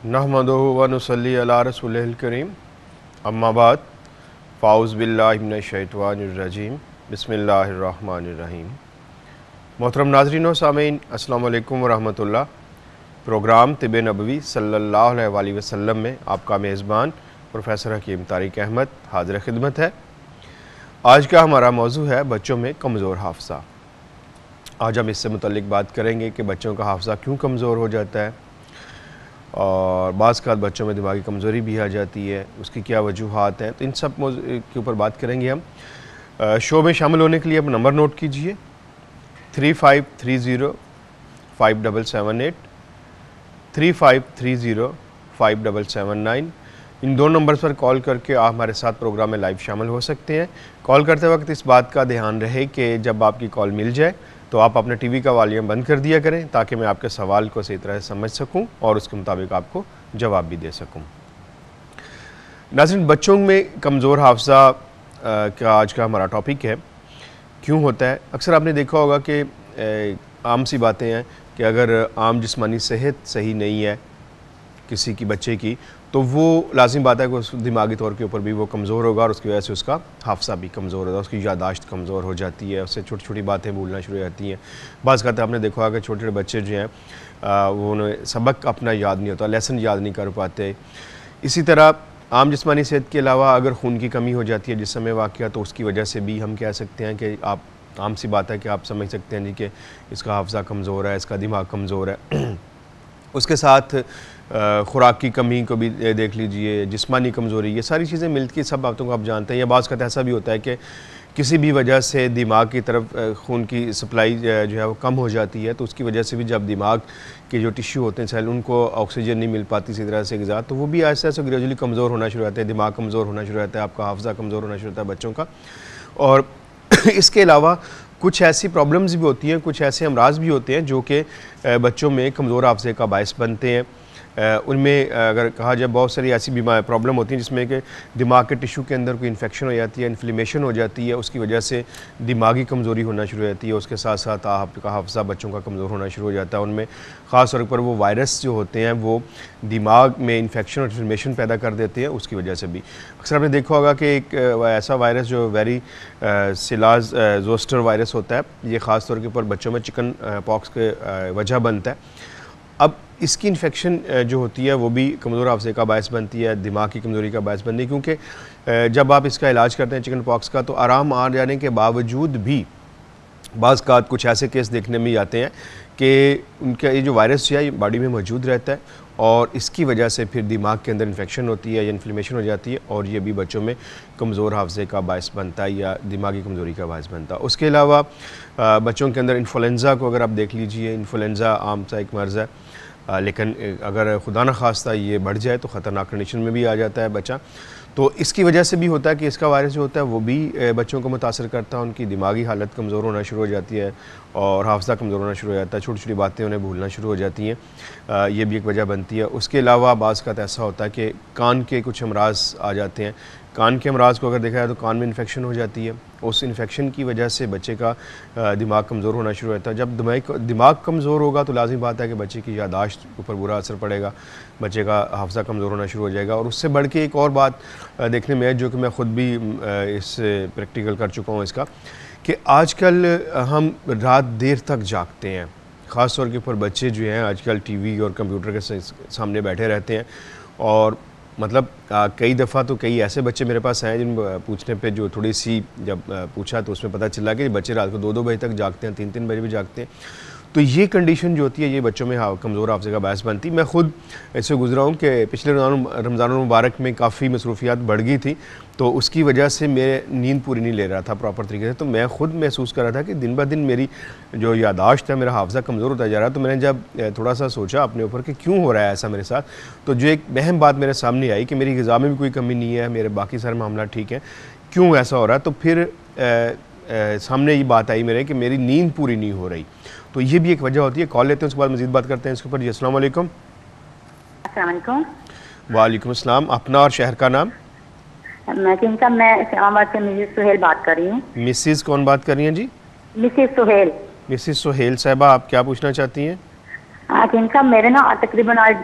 नहमदुहु व नुसल्ली अला रसूलिहिल करीम अम्मा बाद फ़ाउज़ बिल्लाहि मिनश शैतानिर रजीम बिस्मिल्लाहिर्रहमानिर्रहीम। मोहतरम नाज़रीन व सामीन, अस्सलामु अलैकुम व रहमतुल्लाह। प्रोग्राम तिब नबवी सल्लल्लाहु अलैहि वसल्लम में आपका मेज़बान प्रोफेसर हकीम तारिक अहमद हाज़िर खिदमत है। आज का हमारा मौजू है बच्चों में कमज़ोर हाफ़ज़ा। आज हम इससे मुतल्लिक़ बात करेंगे कि बच्चों का हाफ़ज़ा क्यों कमज़ोर हो जाता है और बाज़ का बच्चों में दिमागी कमज़ोरी भी आ जाती है, उसकी क्या वजूहात हैं। तो इन सब के ऊपर बात करेंगे हम। शो में शामिल होने के लिए आप नंबर नोट कीजिए 3530-5778, 3530-5779। इन दो नंबर्स पर कॉल करके आप हमारे साथ प्रोग्राम में लाइव शामिल हो सकते हैं। कॉल करते वक्त इस बात का ध्यान रहे कि जब आपकी कॉल मिल जाए तो आप अपने टीवी का वॉल्यूम बंद कर दिया करें ताकि मैं आपके सवाल को सही तरह से समझ सकूं और उसके मुताबिक आपको जवाब भी दे सकूं। नाज़रीन, बच्चों में कमज़ोर हाफ़ज़ा का आज का हमारा टॉपिक है, क्यों होता है। अक्सर आपने देखा होगा कि आम सी बातें हैं कि अगर आम जिस्मानी सेहत सही नहीं है किसी की बच्चे की, तो वो लाजिम बात है कि उस दिमागी तौर के ऊपर भी वो कमज़ोर होगा और उसकी वजह से उसका हाफ़ज़ा भी कमज़ोर होगा, उसकी यादाश्त कमज़ोर हो जाती है, उससे छोटी छोटी बातें भूलना शुरू हो जाती हैं। बाज़ कहते आपने देखा होगा कि छोटे छोटे बच्चे जो हैं वो उन्हें सबक अपना याद नहीं होता, लेसन याद नहीं कर पाते। इसी तरह आम जिस्मानी सेहत के अलावा अगर खून की कमी हो जाती है जिस समय वाक़या, तो उसकी वजह से भी हम कह सकते हैं कि आप आम सी बात है कि आप समझ सकते हैं जी कि इसका हाफ़ज़ा कमज़ोर है, इसका दिमाग कमज़ोर है। उसके साथ ख़ुराक की कमी को भी देख लीजिए, जिस्मानी कमज़ोरी, ये सारी चीज़ें मिलकर सब बातों को आप जानते हैं। या बाज़ का ऐसा भी होता है कि किसी भी वजह से दिमाग की तरफ खून की सप्लाई जो है वो कम हो जाती है, तो उसकी वजह से भी जब दिमाग के जो टिश्यू होते हैं सेल, उनको ऑक्सीजन नहीं मिल पाती इसी तरह से ग़िज़ा, तो वो भी ऐसे ऐसे ग्रेजुअली कमज़ोर होना शुरू होता है, दिमाग कमज़ोर होना शुरू होता है, आपका हाफ़ज़ा कमज़ोर होना शुरू होता है बच्चों का। और इसके अलावा कुछ ऐसी प्रॉब्लम्स भी होती हैं, कुछ ऐसे अमराज भी होते हैं जो कि बच्चों में कमज़ोर हाफ़ज़े का बायस बनते हैं। उनमें अगर कहा जाए बहुत सारी ऐसी बीमारी प्रॉब्लम होती हैं जिसमें कि दिमाग के टिश्यू के अंदर कोई इन्फेक्शन हो जाती है, इन्फ्लेमेशन हो जाती है, उसकी वजह से दिमागी कमज़ोरी होना शुरू हो जाती है। उसके साथ साथ आपका हाफ़ज़ा बच्चों का कमज़ोर होना शुरू हो जाता है। उनमें ख़ास तौर पर वो वायरस जो होते हैं वो दिमाग में इन्फेक्शन और इन्फ्लेमेशन पैदा कर देते हैं, उसकी वजह से भी। अक्सर आपने देखा होगा कि एक ऐसा वायरस जो वेरी सिलाज जोस्टर वायरस होता है, ये ख़ास तौर के ऊपर बच्चों में चिकन पॉक्स के वजह बनता है। अब इसकी इन्फेक्शन जो होती है वो भी कमज़ोर हाफ़ज़े का बायस बनती है, दिमाग की कमज़ोरी का बायस बनती है, क्योंकि जब आप इसका इलाज करते हैं चिकन पॉक्स का, तो आराम आ जाने के बावजूद भी बाज़ का कुछ ऐसे केस देखने में आते हैं कि उनका ये जो वायरस है ये बॉडी में मौजूद रहता है और इसकी वजह से फिर दिमाग के अंदर इन्फेक्शन होती है या इन्फ्लेमेशन हो जाती है और ये भी बच्चों में कमज़ोर हाफ़ज़े का बायस बनता है या दिमागी कमज़ोरी का बायस बनता है। उसके अलावा बच्चों के अंदर इन्फ्लुएंज़ा को अगर आप देख लीजिए, इन्फ्लुएंज़ा आम सा एक मर्ज़ है, लेकिन अगर खुदा न खास्ता ये बढ़ जाए तो ख़तरनाक कंडीशन में भी आ जाता है बच्चा। तो इसकी वजह से भी होता है कि इसका वायरस जो होता है वो भी बच्चों को मुतासर करता है, उनकी दिमागी हालत कमज़ोर होना शुरू हो जाती है और हाफ़ज़ा कमज़ोर होना शुरू हो जाता है, छोटी छोटी बातें उन्हें भूलना शुरू हो जाती हैं, ये भी एक वजह बनती है। उसके अलावा बाज़ का ऐसा होता है कि कान के कुछ अमराज आ जाते हैं। कान के अमराज को अगर देखा जाए तो कान में इन्फेक्शन हो जाती है, उस इन्फेक्शन की वजह से बच्चे का दिमाग कमज़ोर होना शुरू होता है। जब दिमाग कमज़ोर होगा तो लाज़मी बात है कि बच्चे की यादाश्त ऊपर बुरा असर पड़ेगा, बच्चे का हाफ़ज़ा कमज़ोर होना शुरू हो जाएगा। और उससे बढ़ के एक और बात देखने में है जो कि मैं ख़ुद भी इस प्रैक्टिकल कर चुका हूँ इसका, कि आजकल हम रात देर तक जागते हैं। ख़ास तौर के ऊपर बच्चे जो हैं आजकल टीवी और कंप्यूटर के सामने बैठे रहते हैं और मतलब कई दफ़ा तो कई ऐसे बच्चे मेरे पास आए जिन पूछने पे जो थोड़ी सी जब पूछा तो उसमें पता चला कि बच्चे रात को 2-2 बजे तक जागते हैं, 3-3 बजे भी जागते हैं। तो ये कंडीशन जो होती है ये बच्चों में कमज़ोर हाफ़ज़े का बायस बनती है। मैं ख़ुद ऐसे गुज़रा हूँ कि पिछले रमज़ान मुबारक में काफ़ी मसरूफ़ियात बढ़ गई थी, तो उसकी वजह से मैं नींद पूरी नहीं ले रहा था प्रॉपर तरीके से। तो मैं ख़ुद महसूस कर रहा था कि दिन ब दिन मेरी जो यादाश्त है, मेरा हाफ़ज़ा कमज़ोर होता जा रहा है। तो मैंने जब थोड़ा सा सोचा अपने ऊपर कि क्यों हो रहा है ऐसा मेरे साथ, तो जो एक अहम बात मेरे सामने आई कि मेरी ग़िज़ा में भी कोई कमी नहीं है, मेरे बाकी सारे मामला ठीक हैं, क्यों ऐसा हो रहा है। तो फिर सामने ये बात आई मेरे कि मेरी नींद पूरी नहीं हो रही, तो ये भी एक वजह होती है। कॉल लेते हैं, उसके बाद मज़ीद बात करते हैं इसके ऊपर। जी अस्सलाम वालेकुम। अस्सलाम वालेकुम। वालेकुम अस्सलाम। अपना और शहर का नाम? मैं इस्लामाबाद से मिसेस सुहेल बात कर रही हूँ। मिसेस कौन बात कर रही हैं जी? मिसेस सुहेल। मिसेस सुहेल साहिबा, आप क्या पूछना चाहती हैं? हकीम साहब मेरे ना तकरीबन आज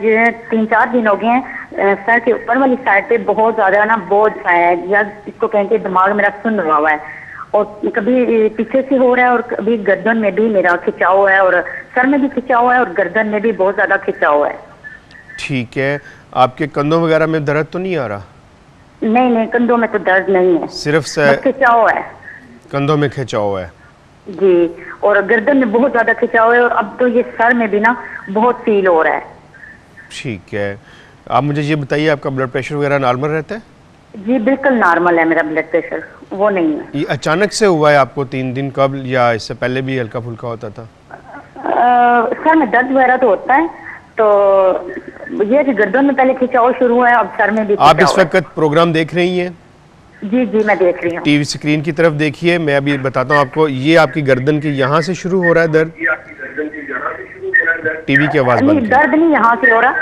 3-4 दिन हो गए हैं, सर के ऊपर वाली साइड पे बहुत ज्यादा ना बोझ आया है, या इसको कहेंगे दिमाग मेरा सुन्न हुआ है, और कभी पीछे से हो रहा है और कभी गर्दन में भी मेरा खिंचाव है, और सर में भी खिंचाव है और गर्दन में भी बहुत ज्यादा खिंचाव है। ठीक है, आपके कंधों वगैरह में दर्द तो नहीं आ रहा? नहीं नहीं, कंधों में तो दर्द नहीं है, सिर्फ खिंचाव है। कंधों में खिंचाव है जी, और गर्दन में बहुत ज्यादा खिंचाव है, और अब तो ये सर में भी ना बहुत फील हो रहा है। ठीक है, आप मुझे ये बताइए आपका ब्लड प्रेशर वगैरह नॉर्मल रहता है? जी बिल्कुल नॉर्मल है, मेरा ब्लड प्रेशर वो नहीं है। ये अचानक से हुआ है आपको 3 दिन कब, या इससे पहले भी हल्का फुल्का होता था? सर में दर्द वगैरह तो होता है, तो ये कि गर्दन में पहले खिंचाव शुरू हुआ है, अब सर में भी। आप इस वक्त प्रोग्राम देख रही हैं? जी जी मैं देख रही हूँ। टीवी स्क्रीन की तरफ देखिए, मैं अभी बताता हूँ आपको। ये आपकी गर्दन की यहाँ से शुरू हो रहा है दर्द? टीवी की आवाज नहीं, दर्द नहीं यहाँ से हो रहा,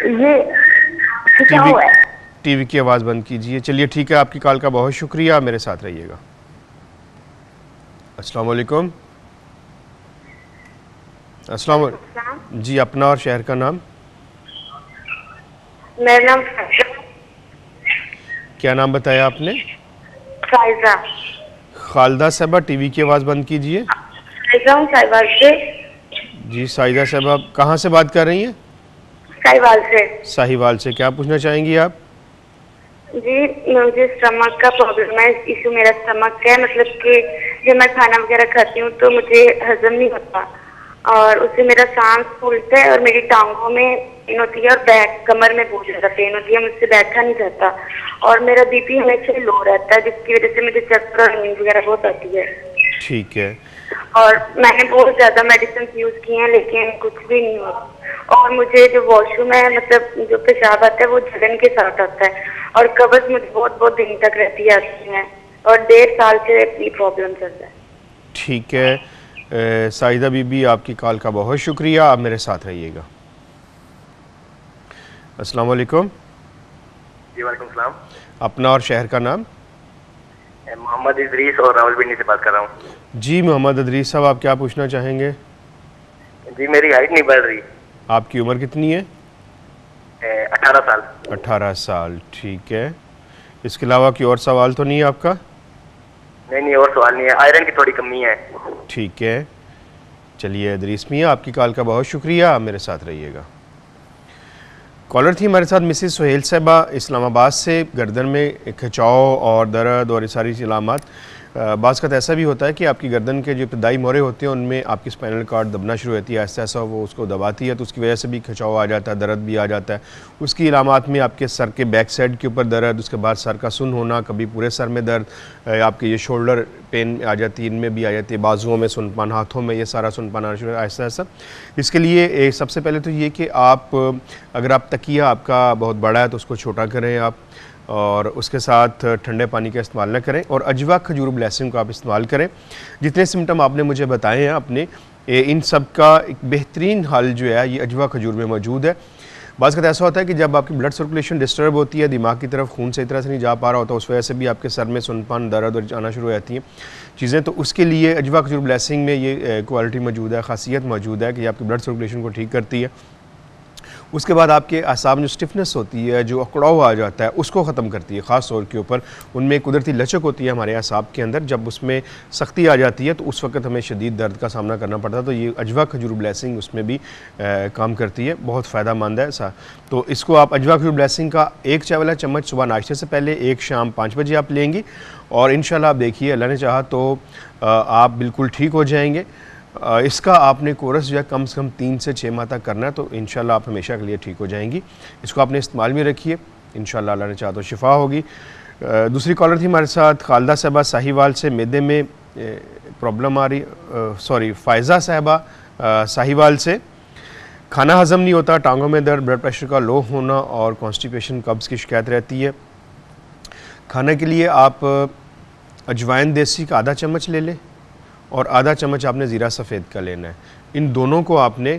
ये खिंचाव है। टीवी की आवाज बंद कीजिए। चलिए ठीक है, आपकी कॉल का बहुत शुक्रिया, मेरे साथ रहिएगा। अस्सलाम वालेकुम। अस्सलाम वालेकुम जी, अपना और शहर का नाम? मेरा नाम क्या नाम बताया आपने? फायजा। खालदा साहबा, टीवी की आवाज़ बंद कीजिए। साहिवाल से। जी साहिदा साहबा, कहाँ से बात कर रही हैं? साहिवाल से। साहिवाल से, क्या पूछना चाहेंगी आप? जी मुझे स्टमक का प्रॉब्लम है, इशू मेरा स्टमक का है, मतलब कि जब मैं खाना वगैरह खाती हूँ तो मुझे हजम नहीं होता, और उससे मेरा सांस फूलता है और मेरी टांगों में पेन होती है और बैक कमर में बहुत ज्यादा पेन होती है, मुझसे बैठा नहीं जाता, और मेरा बीपी हमेशा लो रहता है, जिसकी वजह से मुझे चक्कर और नींद वगैरह बहुत आती है। ठीक है। और मैंने बहुत ज्यादा मेडिसिन यूज की हैं लेकिन कुछ भी नहीं हुआ, और मुझे जो वॉशरूम है, मतलब जो पेशाब आता है वो जलन के साथ आता है, और कब्ज मुझे बहुत बहुत दिन तक रहती है, और 1.5 साल से ये प्रॉब्लम चल रहा है। ठीक है साहिदा बीबी, आपकी कॉल का बहुत शुक्रिया, आप मेरे साथ रहिएगा। अस्सलाम वालेकुम। जी वालेकुम सलाम। अपना और शहर का नाम? मोहम्मद इदरीस और रावलपिंडी से बात कर रहा हूँ। जी मोहम्मद इदरीस साहब, आप क्या पूछना चाहेंगे? जी मेरी हाइट नहीं बढ़ रही। आपकी उम्र कितनी है? 18 साल। 18 साल, ठीक है। इसके अलावा कोई और सवाल तो नहीं है आपका? नहीं और सवाल नहीं है, आयरन की थोड़ी कमी है। ठीक है, चलिए इदरीस मियाँ, आपकी कॉल का बहुत शुक्रिया, आप मेरे साथ रहिएगा। कॉलर थी हमारे साथ मिसेस सुहेल साहबा इस्लामाबाद से। गर्दन में खिंचाव और दर्द और ये सारी अलामात, बाज़ का ऐसा भी होता है कि आपकी गर्दन के जो इब्तदाई मोरे होते हैं उनमें आपकी स्पाइनल कॉर्ड दबना शुरू होती है, ऐसा ऐसा वो उसको दबाती है, तो उसकी वजह से भी खिंचाव आ जाता है, दर्द भी आ जाता है। उसकी अलामात में आपके सर के बैक साइड के ऊपर दर्द, उसके बाद सर का सुन्न होना, कभी पूरे सर में दर्द, आपके ये शोल्डर पेन आ जाती है, इनमें भी आ जाती है, बाजुओं में सुनपन, हाथों में ये सारा सुनपन आना शुरू, ऐसा ऐसा। इसके लिए सबसे पहले तो ये कि आप, अगर आप तकिया आपका बहुत बड़ा है तो उसको छोटा करें आप, और उसके साथ ठंडे पानी का इस्तेमाल न करें, और अजवा खजूर ब्लेसिंग का आप इस्तेमाल करें। जितने सिम्टम आपने मुझे बताए हैं अपने, इन सब का एक बेहतरीन हल जो है ये अजवा खजूर में मौजूद है। बाज़ का ऐसा होता है कि जब आपकी ब्लड सर्कुलेशन डिस्टर्ब होती है, दिमाग की तरफ खून सही तरह से नहीं जा पा रहा होता, उस वजह से भी आपके सर में सुनपन, दर्द और आना शुरू हो जाती हैं चीज़ें, तो उसके लिए अजवा खजूर ब्लेसिंग में ये क्वालिटी मौजूद है, खासियत मौजूद है कि आपकी ब्लड सर्कुलेशन को ठीक करती है। उसके बाद आपके असाब में जो स्टिफनेस होती है, जो अकड़ाव आ जाता है, उसको ख़त्म करती है। ख़ास तौर के ऊपर उनमें कुदरती लचक होती है हमारे असाब के अंदर, जब उसमें सख्ती आ जाती है तो उस वक्त हमें शदीद दर्द का सामना करना पड़ता है, तो ये अजवा खजूर ब्लेसिंग उसमें भी काम करती है, बहुत फ़ायदा मंद है ऐसा। तो इसको आप अजवा खजूर ब्लेसिंग का 1 चाय वाला चम्मच सुबह नाश्ते से पहले, 1 शाम 5 बजे आप लेंगी, और इंशाल्लाह आप देखिए अल्लाह ने चाहा तो आप बिल्कुल ठीक हो जाएंगे। इसका आपने कोर्स जो है कम से कम 3 से 6 माह तक करना है, तो इंशाल्लाह आप हमेशा के लिए ठीक हो जाएंगी। इसको आपने इस्तेमाल में रखिए, इंशाल्लाह अल्लाह ने चाहा तो शिफा होगी। दूसरी कॉलर थी हमारे साथ खालदा साहबा साहिवाल से, मैदे में प्रॉब्लम आ रही, सॉरी फ़ायज़ा साहबा साहिवाल से, खाना हज़म नहीं होता, टांगों में दर्द, ब्लड प्रेशर का लो होना और कॉन्स्टिपेशन कब्ज़ की शिकायत रहती है। खाने के लिए आप अजवाइन देसी का आधा चम्मच ले लें, और आधा चम्मच आपने ज़ीरा सफ़ेद का लेना है। इन दोनों को आपने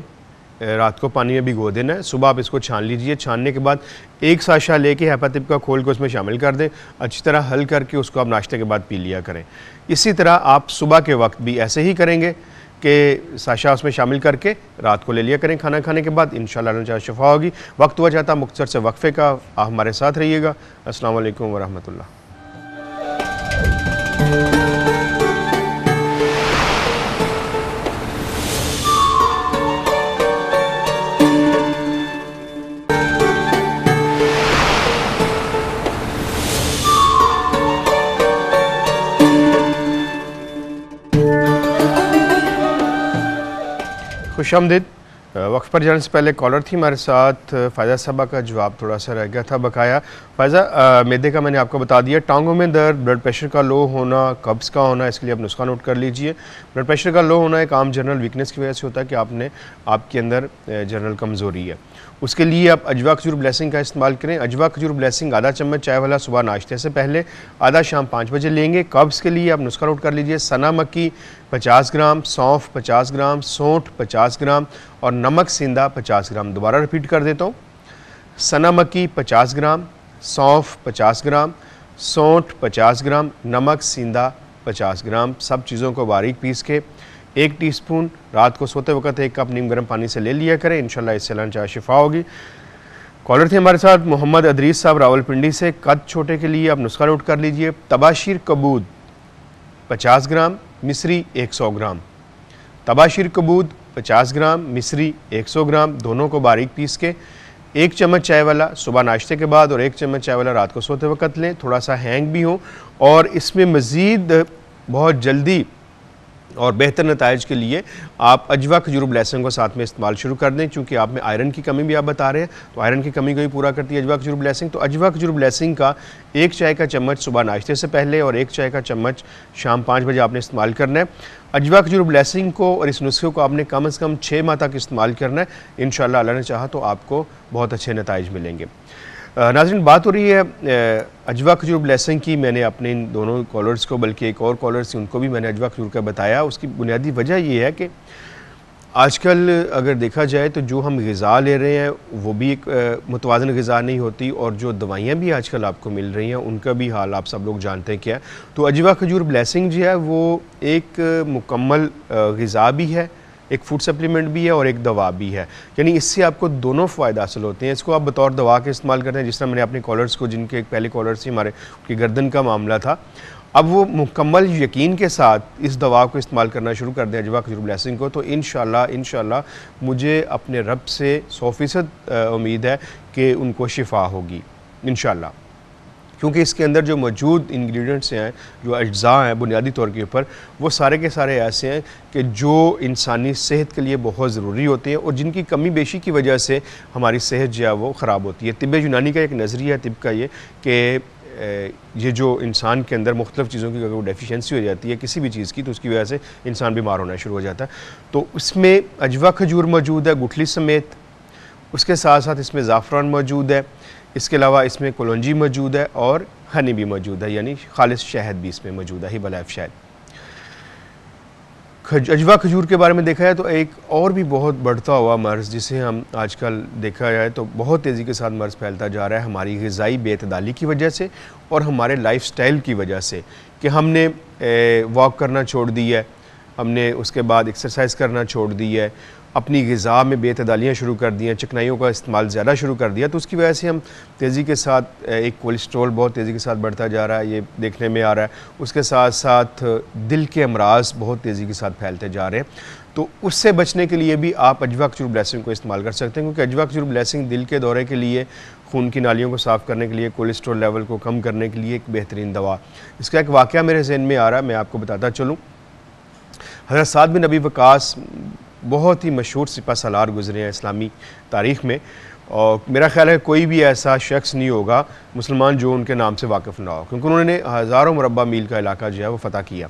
रात को पानी में भिगो देना है, सुबह आप इसको छान लीजिए। छानने के बाद 1 साशा लेके हेपाटिप का खोल के उसमें शामिल कर दें, अच्छी तरह हल करके उसको आप नाश्ते के बाद पी लिया करें। इसी तरह आप सुबह के वक्त भी ऐसे ही करेंगे, के साशा उसमें शामिल करके रात को ले लिया करें खाना खाने के बाद, इंशाअल्लाह शिफा होगी। वक्त हुआ जाता मुख्तसर से वक्फे का, आप हमारे साथ रहिएगा। अस्सलाम वालेकुम वरहमतुल्लाह। खुशामदीद। वक्त पर जाने से पहले कॉलर थी हमारे साथ फ़ायज़ा साहबा का जवाब थोड़ा सा रह गया था बकाया। फ़ायज़ा, मैदे का मैंने आपको बता दिया, टांगों में दर्द, ब्लड प्रेशर का लो होना, कब्ज़ का होना, इसके लिए आप नुस्खा नोट कर लीजिए। ब्लड प्रेशर का लो होना एक आम जनरल वीकनेस की वजह से होता है कि आपके अंदर जनरल कमज़ोरी है। उसके लिए आप अजवा खजूर ब्लेसिंग का इस्तेमाल करें। अजवा खजूर ब्लेसिंग आधा चम्मच चाय वाला सुबह नाश्ते से पहले, आधा शाम 5 बजे लेंगे। कब्ज़ के लिए आप नुस्खा नोट कर लीजिए, सना मक्की 50 ग्राम, सौंफ 50 ग्राम, सौंठ 50 ग्राम और नमक सेंधा 50 ग्राम। दोबारा रिपीट कर देता हूँ, सना मक्की 50 ग्राम, सौंफ 50 ग्राम, सौंठ 50 ग्राम, नमक सेंधा 50 ग्राम। सब चीज़ों को बारीक पीस के 1 टीस्पून रात को सोते वक्त 1 कप नीम गर्म पानी से ले लिया करें, इंशाल्लाह इससे लांचा शिफा होगी। कॉलर थे हमारे साथ मोहम्मद अदरीस साहब रावलपिंडी से। कद छोटे के लिए आप नुस्खा नोट कर लीजिए, तबाशीर कबूद 50 ग्राम, मिस्री 100 ग्राम। तबाशीर कबूद 50 ग्राम, मिस्री 100 ग्राम, दोनों को बारीक पीस के 1 चम्मच चाय वाला सुबह नाश्ते के बाद और 1 चम्मच चाय वाला रात को सोते वक्त लें। थोड़ा सा हैंग भी हो और इसमें मज़ीद बहुत जल्दी और बेहतर नताइज के लिए आप अजवा खजूर ब्लेसिंग को साथ में इस्तेमाल शुरू कर दें, क्योंकि आप में आयरन की कमी भी आप बता रहे हैं, तो आयरन की कमी को ही पूरा करती है अजवा खजूर ब्लेसिंग। तो अजवा खजूर ब्लेसिंग का 1 चाय का चम्मच सुबह नाश्ते से पहले और 1 चाय का चम्मच शाम 5 बजे आपने इस्तेमाल करना है। अजवा खजूर ब्लेसिंग को और इस नुस्खे को आपने कम से कम 6 माह तक इस्तेमाल करना है। इंशाअल्लाह अल्लाह ने चाहा तो आपको बहुत अच्छे नताइज मिलेंगे। नाज़रीन, बात हो रही है अजवा खजूर ब्लेसिंग की। मैंने अपने इन दोनों कॉलर्स को, बल्कि एक और कॉलर्स उनको भी मैंने अजवा खजूर का बताया। उसकी बुनियादी वजह ये है कि आजकल अगर देखा जाए तो जो हम ग़िज़ा ले रहे हैं वो भी एक मुतवाज़न ग़िज़ा नहीं होती, और जो दवाइयाँ भी आजकल आपको मिल रही हैं उनका भी हाल आप सब लोग जानते हैं क्या है। तो अजवा खजूर ब्लेसिंग जो है वो एक मुकम्मल ग़िज़ा भी है, एक फूड सप्लीमेंट भी है और एक दवा भी है, यानी इससे आपको दोनों फ़ायदा हासिल होते हैं। इसको आप बतौर दवा के इस्तेमाल करते हैं, जिस तरह मैंने अपने कॉलर्स को, जिनके एक पहले कॉलर्स थी हमारे, उनकी गर्दन का मामला था, अब वो मुकम्मल यकीन के साथ इस दवा को इस्तेमाल करना शुरू कर दें, अजवा खजूर ब्लेसिंग को, तो इंशाअल्लाह मुझे अपने रब से 100% उम्मीद है कि उनको शिफा होगी इंशाअल्लाह, क्योंकि इसके अंदर जो मौजूद इंग्रेडिएंट्स हैं, जो अज्जा हैं बुनियादी तौर के ऊपर, वो सारे के सारे ऐसे हैं कि जो इंसानी सेहत के लिए बहुत ज़रूरी होते हैं और जिनकी कमी बेशी की वजह से हमारी सेहत जो है वो ख़राब होती है। तिब्ब यूनानी का एक नज़रिया है तिब का ये कि ये जो इंसान के अंदर मुख्तलिफ़ चीज़ों की अगर वो डेफिशिएंसी हो जाती है किसी भी चीज़ की, तो उसकी वजह से इंसान बीमार होना शुरू हो जाता है। तो इसमें अजवा खजूर मौजूद है गुठली समेत, उसके साथ साथ इसमें ज़ाफ़रान मौजूद है, इसके अलावा इसमें कलौंजी मौजूद है और हनी भी मौजूद है, यानी खालिस शहद भी इसमें मौजूद है, हिबा लाइफ शहद। अजवा खजूर के बारे में देखा जाए तो एक और भी बहुत बढ़ता हुआ मर्ज़, जिसे हम आजकल देखा जाए तो बहुत तेज़ी के साथ मर्ज़ फैलता जा रहा है हमारी ग़िज़ाई बेअतदाली की वजह से और हमारे लाइफस्टाइल की वजह से, कि हमने वॉक करना छोड़ दी है, हमने उसके बाद एक्सरसाइज करना छोड़ दी है, अपनी ग़िज़ा में बेतदालियाँ शुरू कर दी हैं, चिकनाइयों का इस्तेमाल ज़्यादा शुरू कर दिया, तो उसकी वजह से हम तेज़ी के साथ एक कोलेस्ट्रॉल बहुत तेज़ी के साथ बढ़ता जा रहा है, ये देखने में आ रहा है। उसके साथ साथ दिल के अमराज बहुत तेज़ी के साथ फैलते जा रहे हैं। तो उससे बचने के लिए भी आप अजवा खजूर ब्लेसिंग को इस्तेमाल कर सकते हैं, क्योंकि अजवा खजूर ब्लेसिंग दिल के दौरे के लिए, खून की नालियों को साफ़ करने के लिए, कोलेस्ट्रॉल लेवल को कम करने के लिए एक बेहतरीन दवा। इसका एक वाक़या मेरे ज़हन में आ रहा है, मैं आपको बताता चलूँ। हज़रत साद बिन नबी वक़ास बहुत ही मशहूर सिपह सालार गुज़रे हैं इस्लामी तारीख़ में, और मेरा ख़्याल है कोई भी ऐसा शख्स नहीं होगा मुसलमान जो उनके नाम से वाकिफ़ ना हो, क्योंकि उन्होंने हज़ारों मुरब्बा मील का इलाका जो है वो फ़तह किया।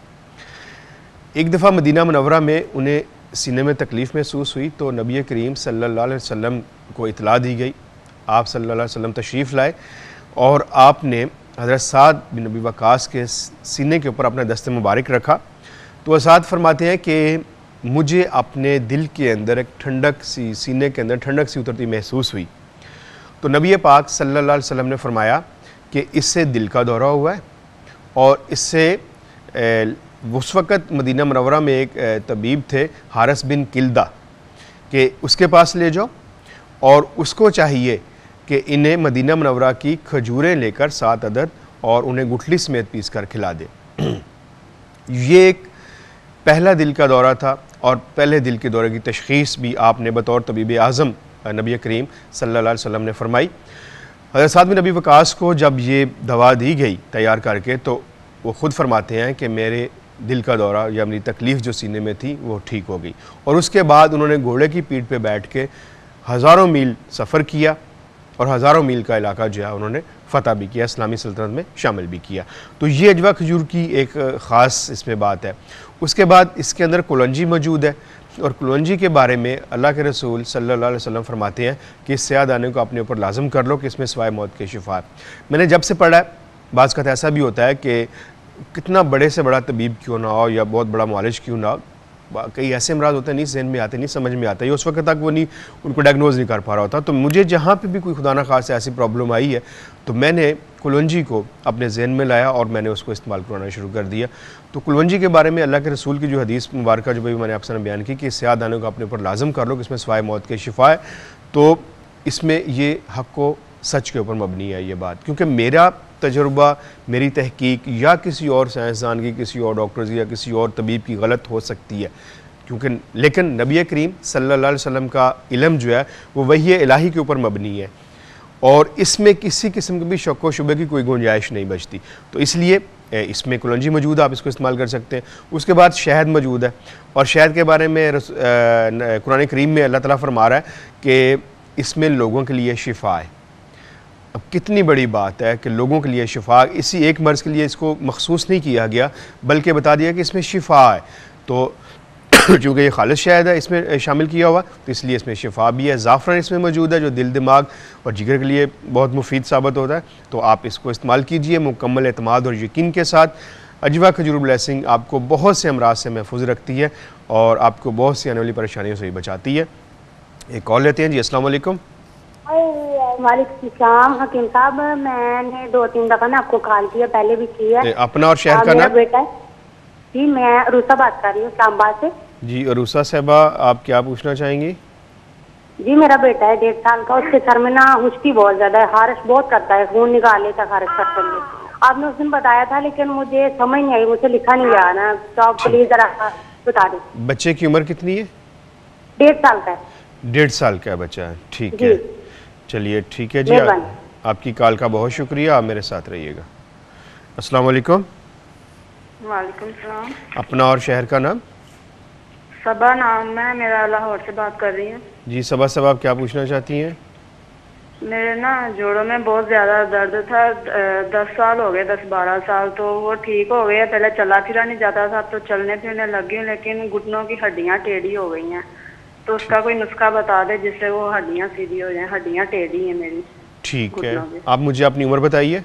एक दफ़ा मदीना मुनव्वरा में उन्हें सीने में तकलीफ़ महसूस हुई, तो नबी करीम सल्लल्लाहु अलैहि वसल्लम को इतला दी गई। आप सल्लल्लाहु अलैहि वसल्लम तशरीफ़ लाए और आपने हज़रत साद बिन नबी वक़ास के सीने के ऊपर अपना दस्त मुबारक रखा। तो साद फरमाते हैं कि मुझे अपने दिल के अंदर एक ठंडक सी, सीने के अंदर ठंडक सी उतरती महसूस हुई। तो नबी पाक सल्लल्लाहु अलैहि वसल्लम ने फरमाया कि इससे दिल का दौरा हुआ है और इससे उस वक़्त मदीना मुनव्वरा में एक तबीब थे हारिस बिन किल्दा, कि उसके पास ले जाओ और उसको चाहिए कि इन्हें मदीना मुनव्वरा की खजूरें लेकर 7 अदद और उन्हें गुठली समेत पीस कर खिला दे। ये एक पहला दिल का दौरा था और पहले दिल के दौरे की तशख़ीस भी आपने बतौर तबीब आज़म नबी करीम सल्लल्लाहु अलैहि वसल्लम ने फरमाई। हज़रत साद बिन अबी वक़ास को जब ये दवा दी गई तैयार करके, तो वो ख़ुद फरमाते हैं कि मेरे दिल का दौरा या मेरी तकलीफ़ जो सीने में थी वो ठीक हो गई। और उसके बाद उन्होंने घोड़े की पीठ पे बैठ के हज़ारों मील सफ़र किया और हज़ारों मील का इलाका जो है उन्होंने फ़तह भी किया, इस्लामी सल्तनत में शामिल भी किया। तो ये अजवा खजूर की एक ख़ास इसमें बात है। उसके बाद इसके अंदर कुलंजी मौजूद है और कुलंजी के बारे में अल्लाह के रसूल सल्लल्लाहु अलैहि वसल्लम फरमाते हैं कि इस स्याह दाने को अपने ऊपर लाजम कर लो कि इसमें सिवाय मौत के शिफा है। मैंने जब से पढ़ा है, बाज़ का ऐसा भी होता है कि कितना बड़े से बड़ा तबीब क्यों ना हो या बहुत बड़ा मालिश क्यों ना हो, कई ऐसे अमराज होते हैं नहीं जहन में आते, नहीं समझ में आता, ये उस वक्त तक वो नहीं उनको डायग्नोज नहीं कर पा रहा होता। तो मुझे जहाँ पे भी कोई खुदा ना खास ऐसी प्रॉब्लम आई है तो मैंने कुलवंजी को अपने जहन में लाया और मैंने उसको इस्तेमाल करवाना शुरू कर दिया। तो कुलवंजी के बारे में अल्लाह के रसूल की जो हदीस मुबारक जो भी मैंने आपसे बयान की कि स्याह दानों को अपने ऊपर लाजम कर लो कि इसमें सिवाय मौत के शिफा है, तो इसमें ये हक़ को सच के ऊपर मबनी है ये बात, क्योंकि मेरा तजुर्बा, मेरी तहकीक या किसी और साइंसदान की, किसी और डॉक्टर की या किसी और तबीब की गलत हो सकती है, क्योंकि लेकिन नबी करीम सल्लल्लाहु अलैहि वसल्लम का इल्म जो है वो वही इलाही के ऊपर मबनी है और इसमें किसी किस्म की भी शक व शुबे की कोई गुंजाइश नहीं बचती। तो इसलिए इसमें कुलंजी मौजूद है, आप इसको इस्तेमाल कर सकते हैं। उसके बाद शहद मौजूद है और शहद के बारे में कुरान करीम में अल्लाह ताला फरमा रहा है कि इसमें लोगों के लिए शिफा है। अब कितनी बड़ी बात है कि लोगों के लिए शिफा, इसी एक मर्ज़ के लिए इसको मखसूस नहीं किया गया बल्कि बता दिया कि इसमें शिफा है। तो चूँकि ये खालिस शहद है इसमें शामिल किया हुआ तो इसलिए इसमें शिफा भी है। ज़ाफ़रान इसमें मौजूद है जो दिल, दिमाग और जिगर के लिए बहुत मुफीद साबित होता है। तो आप इसको इस्तेमाल कीजिए मुकम्मल एतमाद और यकीन के साथ। अजवा खजूर ब्लेसिंग आपको बहुत से अमराज से महफूज रखती है और आपको बहुत सी आने वाली परेशानियों से भी बचाती है। एक कॉल लेते हैं जी। अस्सलाम वालेकुम। वालेकुम सलाम हकीम साहब, मैंने 2-3 दफ़ा ना आपको कॉल किया, पहले भी किया। अपना और शहर का नाम? बेटा जी, मैं अरूसा बात कर रही हूँ इस्लामाबाद से। जी अरूसा साहबा, आप क्या पूछना चाहेंगी? जी मेरा बेटा है 1.5 साल का, उसके सर में ना खुश्की बहुत ज्यादा है, खारिश बहुत करता है, खून निकाल लेता खारिश करते हुए। आपने उस दिन बताया था लेकिन मुझे समझ नहीं आई, मुझे लिखा नहीं गया ना, तो आप प्लीज जरा बता दें। बच्चे की उम्र कितनी है? 1.5 साल का है। 1.5 साल का बच्चा है, ठीक है। चलिए ठीक है जी, आपकी कॉल का बहुत शुक्रिया, आप मेरे साथ रहिएगा। अस्सलाम वालेकुम। वालेकुम सलाम। अपना और शहर का नाम? सबा नाम है मेरा, लाहौर से बात कर रही हूँ। जी सबा साहब, आप क्या पूछना चाहती हैं? मेरे ना जोड़ों में बहुत ज़्यादा दर्द था, 10 साल हो गए, 10-12 साल, तो वो ठीक हो गया। पहले चला फिरा नहीं जाता था, तो चलने फिरने लगी हूँ, लेकिन घुटनों की हड्डियाँ टेढ़ी हो गई हैं। तो उसका कोई नुस्खा बता दे जिससे वो हड्डियाँ सीधी हो जाएं। हड्डियाँ टेढ़ी हैं मेरी। ठीक है, आप मुझे अपनी उम्र बताइए।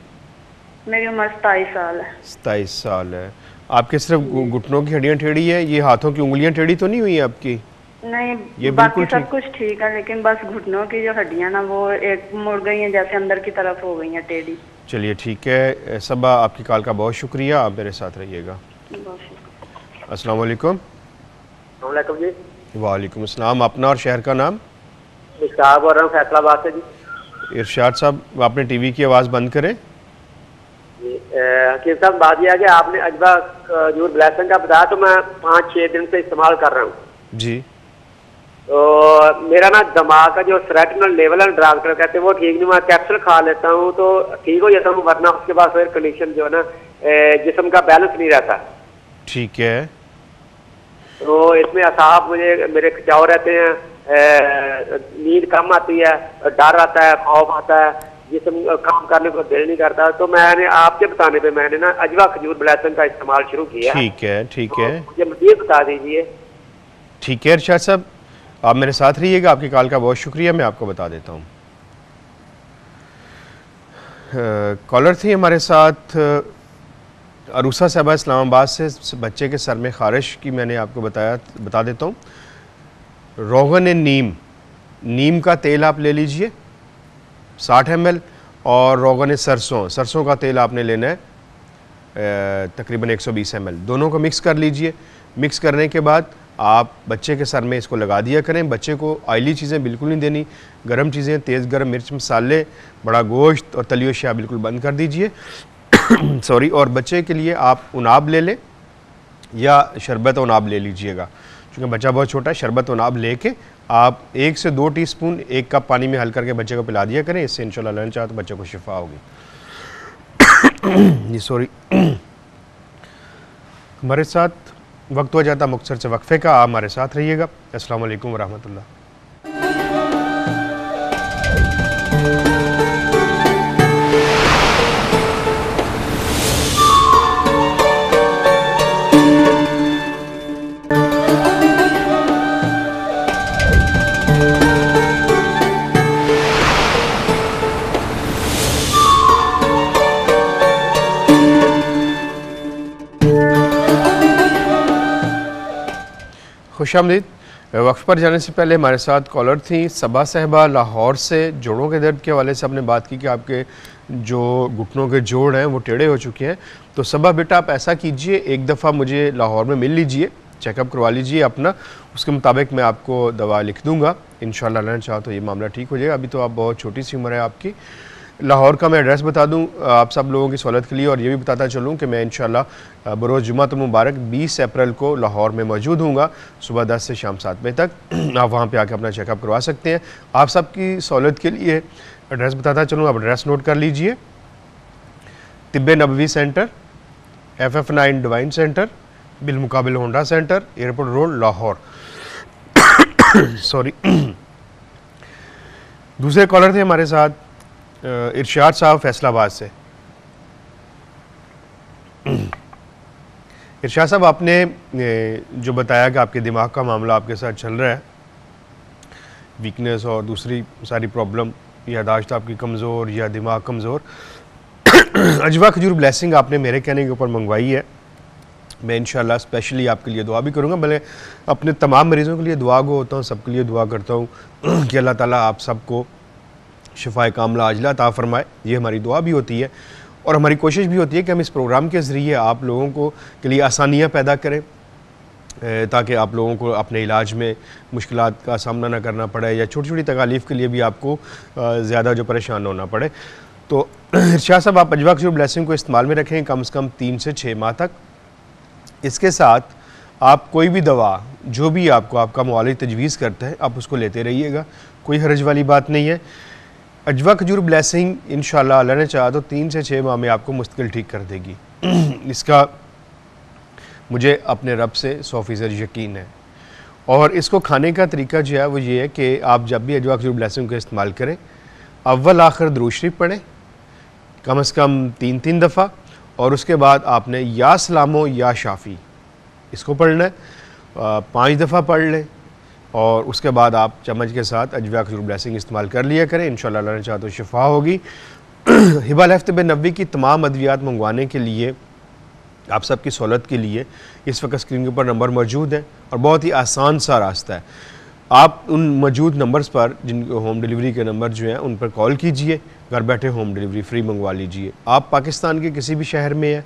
मेरी उम्र 27 साल है। 27 साल है। आपके सिर्फ घुटनों की हड्डियाँ टेढ़ी है, ये हाथों की उंगलियाँ टेढ़ी तो नहीं हुई आपकी? नहीं, ये बाकी सब कुछ ठीक है, लेकिन बस घुटनों की जो हड्डियाँ ना वो एक मुड़ गई हैं, जैसे अंदर की तरफ हो गई हैं टेढ़ी। चलिए ठीक है सबा, आपकी कॉल का बहुत शुक्रिया, आप मेरे साथ रहिएगा। अस्सलाम वालेकुम। जी। वालेकुम अस्सलाम। अपना और शहर का नाम? इरशाद बोल रहा हूँ फैसलाबाद से जी। इरशाद साहब, आपने टीवी की आवाज़ बंद करें। हकीम साहब, बात यह है कि आपने अजवा खजूर ब्लेसिंग का बताया, तो मैं 5-6 दिन से इस्तेमाल कर रहा हूँ जी। तो मेरा ना दिमाग का जो सेरोटोनिन लेवल है, डॉक्टर कहते हैं वो ठीक नहीं, मैं कैप्सूल खा लेता हूँ तो ठीक हो जाता हूँ, वरना उसके बाद फिर कंडीशन जो है ना जिस्म का बैलेंस नहीं रहता। ठीक है। तो इसमें असाब मुझे मेरे खिंचाव रहते हैं, नींद कम आती है, डर आता है, खौफ आता है, जिस्म काम करने को दिल नहीं करता। तो मैंने आपके बताने पे मैंने ना अजवा खजूर ब्लेसिंग का इस्तेमाल शुरू किया। ठीक है, ठीक है, मुझे मज़ीद बता दीजिए। ठीक है इरशाद साहब, आप मेरे साथ रहिएगा, आपकी कॉल का बहुत शुक्रिया, मैं आपको बता देता हूँ। कॉलर थी हमारे साथ अरूसा साहबा इस्लामाबाद से, बच्चे के सर में ख़ारिश की मैंने आपको बता देता हूँ। रोगन नीम का तेल आप ले लीजिए 60 ml और रोगन सरसों का तेल आपने लेना है तकरीबन 120 ml, दोनों को मिक्स कर लीजिए। मिक्स करने के बाद आप बच्चे के सर में इसको लगा दिया करें। बच्चे को ऑयली चीज़ें बिल्कुल नहीं देनी, गर्म चीज़ें, तेज़ गर्म मिर्च मसाले, बड़ा गोश्त और तली हुई अशिया बिल्कुल बंद कर दीजिए। सॉरी। और बच्चे के लिए आप उनाब ले लें या शरबत उनाब ले लीजिएगा, क्योंकि बच्चा बहुत छोटा है। शरबत उनाब लेके आप 1 से 2 टीस्पून 1 कप पानी में हल करके बच्चे को पिला दिया करें। इससे इंशाल्लाह अल्लाह ने चाहा तो बच्चे को शिफा होगी। जी सॉरी। हमारे साथ वक्त हो जाता मुख्तसर से वक्फे का, आप हमारे साथ रहिएगा। अस्सलाम वालेकुम व रहमतुल्लाह। खुशामदीद। वक्फ पर जाने से पहले हमारे साथ कॉलर थी सबा साहिबा लाहौर से। जोड़ों के दर्द के हवाले से आपने बात की कि आपके जो घुटनों के जोड़ हैं वो टेढ़े हो चुके हैं। तो सबा बेटा आप ऐसा कीजिए, एक दफ़ा मुझे लाहौर में मिल लीजिए, चेकअप करवा लीजिए अपना, उसके मुताबिक मैं आपको दवा लिख दूँगा। इंशाल्लाह अल्लाह ने चाहा तो ये मामला ठीक हो जाएगा। अभी तो आप बहुत छोटी सी उम्र है आपकी। लाहौर का मैं एड्रेस बता दूं आप सब लोगों की सहूलत के लिए, और ये भी बताता चलूं कि मैं इंशाल्लाह बरोज़ जुमा तो मुबारक 20 अप्रैल को लाहौर में मौजूद हूँगा, सुबह 10 से शाम 7 बजे तक। आप वहाँ पे आके अपना चेकअप करवा सकते हैं। आप सबकी सहूलत के लिए एड्रेस बताता चलूँ, आप एड्रेस नोट कर लीजिए। Tibbe Nabvi centre, FF9 divine centre, बिलमुकाबिल Honda centre, airport road, Lahore. Sorry. दूसरे कॉलर थे हमारे साथ इरशाद साहब फैसलाबाद से। इरशाद साहब, आपने जो बताया कि आपके दिमाग का मामला आपके साथ चल रहा है, वीकनेस और दूसरी सारी प्रॉब्लम, यादाश्त आपकी कमज़ोर या दिमाग कमज़ोर, अजवा खजूर ब्लेसिंग आपने मेरे कहने के ऊपर मंगवाई है। मैं इंशाल्लाह स्पेशली आपके लिए दुआ भी करूँगा। भले अपने तमाम मरीज़ों के लिए दुआ गो होता हूँ, सबके लिए दुआ करता हूँ कि अल्लाह ताला आप सबको शिफाए कामला आजला अता फरमाए। ये हमारी दुआ भी होती है और हमारी कोशिश भी होती है कि हम इस प्रोग्राम के ज़रिए आप लोगों को के लिए आसानियाँ पैदा करें, ताकि आप लोगों को अपने इलाज में मुश्किलात का सामना ना करना पड़े या छोटी छोटी तकालीफ़ के लिए भी आपको ज़्यादा जो परेशान होना पड़े। तो इरशाद साहब, आप अजवा खजूर ब्लेसिंग को इस्तेमाल में रखें कम से कम 3 से 6 माह तक। इसके साथ आप कोई भी दवा जो भी आपको आपका मुआलिज तजवीज़ करता है आप उसको लेते रहिएगा, कोई हर्ज वाली बात नहीं है। अजवा खजूर ब्लेसिंग इंशाल्लाह अल्लाह ने चाहा तो 3 से 6 माह में आपको मुस्तकिल ठीक कर देगी। इसका मुझे अपने रब से 100% यकीन है। और इसको खाने का तरीका जो है वो ये है कि आप जब भी अजवा खजूर ब्लेसिंग का इस्तेमाल करें, अव्वल आखिर दुरूद शरीफ पढ़ें कम से कम 3-3 दफ़ा, और उसके बाद आपने या सलामो या शाफ़ी इसको पढ़ना है, 5 दफ़ा पढ़ लें, और उसके बाद आप चम्मच के साथ अजवा खजूर ब्लेसिंग इस्तेमाल कर लिया करें। इंशाल्लाह अल्लाह ने चाहा तो शिफा होगी। हिबा लाइफ तिब्बे नबवी की तमाम अद्वियात मंगवाने के लिए आप सबकी सहूलत के लिए इस वक्त स्क्रीन के ऊपर नंबर मौजूद है और बहुत ही आसान सा रास्ता है। आप उन मौजूद नंबर्स पर, जिन होम डिलीवरी के नंबर जो हैं उन पर कॉल कीजिए, घर बैठे होम डिलीवरी फ्री मंगवा लीजिए। आप पाकिस्तान के किसी भी शहर में हैं,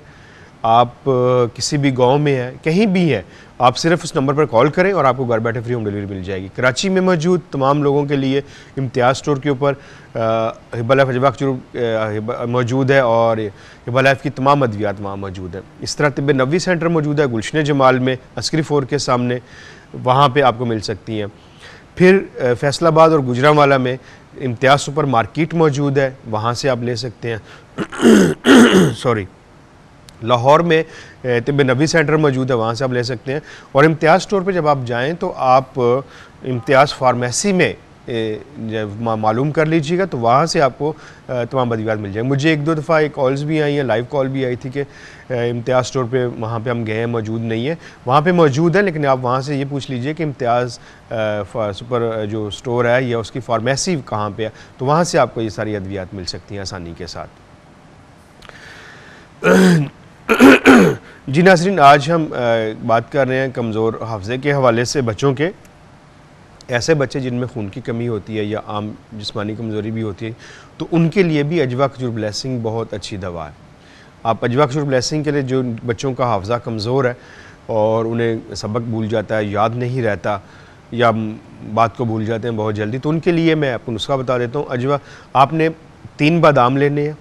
आप किसी भी गांव में हैं, कहीं भी हैं, आप सिर्फ उस नंबर पर कॉल करें और आपको घर बैठे फ्री होम डिलीवरी मिल जाएगी। कराची में मौजूद तमाम लोगों के लिए इम्तियाज़ स्टोर के ऊपर हिबा लाइफ अजवा खजूर मौजूद है और हिबा लाइफ की तमाम अद्वियात वहाँ मौजूद है। इस तरह तिब्बे नबवी सेंटर मौजूद है गुलशन जमाल में, अस्करी 4 के सामने, वहाँ पर आपको मिल सकती हैं। फिर फैसलाबाद और गुजरांवाला में इम्तियाज़ सुपर मार्केट मौजूद है, वहाँ से आप ले सकते हैं। सॉरी, लाहौर में तिब्बे नबवी सेंटर मौजूद है, वहाँ से आप ले सकते हैं। और इम्तियाज़ स्टोर पे जब आप जाएं तो आप इम्तियाज़ फार्मेसी में मालूम कर लीजिएगा, तो वहाँ से आपको तमाम अद्वियात मिल जाएंगे। मुझे 1-2 दफ़ा कॉल्स भी आई हैं, लाइव कॉल भी आई थी कि इम्तियाज़ स्टोर पे वहाँ पे हम गए हैं, मौजूद नहीं है। वहाँ पे मौजूद है, लेकिन आप वहाँ से ये पूछ लीजिए कि इम्तियाज़ सुपर जो स्टोर है या उसकी फार्मेसी कहाँ पे है, तो वहाँ से आपको ये सारी अद्वियात मिल सकती हैं आसानी के साथ। जी नाज़रीन, आज हम बात कर रहे हैं कमज़ोर हाफ़ज़े के हवाले से बच्चों के। ऐसे बच्चे जिनमें खून की कमी होती है या आम जिस्मानी कमज़ोरी भी होती है, तो उनके लिए भी अजवा खजूर ब्लेसिंग बहुत अच्छी दवा है। आप अजवा खजूर ब्लेसिंग के लिए, जो बच्चों का हाफजा कमज़ोर है और उन्हें सबक भूल जाता है, याद नहीं रहता या बात को भूल जाते हैं बहुत जल्दी, तो उनके लिए मैं आपको नुस्खा बता देता हूँ। अजवा, आपने 3 बादाम लेने हैं